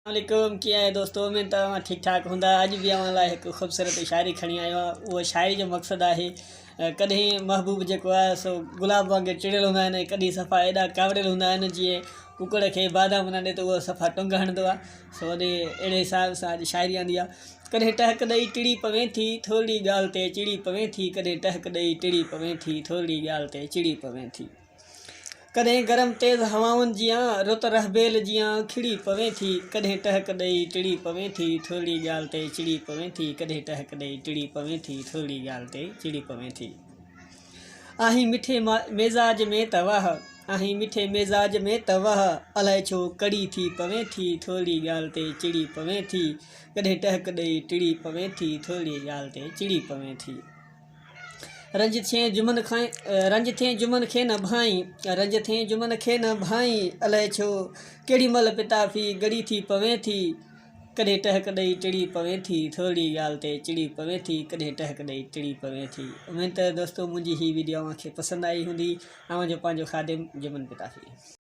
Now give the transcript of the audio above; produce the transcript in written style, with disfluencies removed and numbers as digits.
वालेकुम कीअं आहे दोस्तो उमेद तव्हां ठीक ठाक हूंदा। अॼु बि अव्हां लाइ हिकु ख़ूबसूरत शाइरी खणी आयो आहियां। उहा शाइरी जो मक़सदु आहे कॾहिं महबूब जेको आहे सो गुलाब वांगुरु चिड़ियल हूंदा आहिनि, कॾहिं सफ़ा एॾा कावड़ियल हूंदा आहिनि जीअं कुकड़ खे बादाम न ॾे त उहो सफ़ा टुंग हणंदो आहे। सो अहिड़े हिसाब सां अॼु शाइरी आंदी आहे। कॾहिं टहक ॾेई टिड़ी पवे थी थोरी ॻाल्हि ते चिड़ी पवे थी, कॾहिं टहक ॾेई टिड़ी पवे थी थोरी ॻाल्हि ते चिड़ी पवे थी। कॾहिं गरम तेज़ हवाउनि जियां रुत रहबेल जियां खिड़ी पवे थी, कॾहिं टहक ॾेई टिड़ी पवे थी थोरी ॻाल्हि ते चिड़ी पवे थी, कॾहिं टहक ॾेई टिड़ी पवे थी थोरी ॻाल्हि ते चिड़ी पवे थी। आहीं मिठे मिज़ाज में तवाह, आहीं मिठे मिज़ाज में तवाह, अलाए छो कड़ी थी पवे थी थोरी ॻाल्हि ते चिड़ी पवे थी, कॾहिं टहक ॾेई टिड़ी पवे थी थोरी ॻाल्हि ते चिड़ी पवे थी। रंज थिए जुमन खे न भाई, रंज थिए जुमन खे न भाई, अलाए छो केॾी महिल पिताफ़ी गड़ी थी पवे थी, कॾहिं टहक ॾेई टिड़ी पवे थी थोरी ॻाल्हि ते चिड़ी पवे थी, कॾहिं टहक ॾेई टिड़ी पवे थी। उमेद त दोस्तो मुंहिंजी हीअ वीडियो तव्हांखे पसंदि आई हूंदी। जो पंहिंजो ख़ादिम जुमन पिताफ़ी।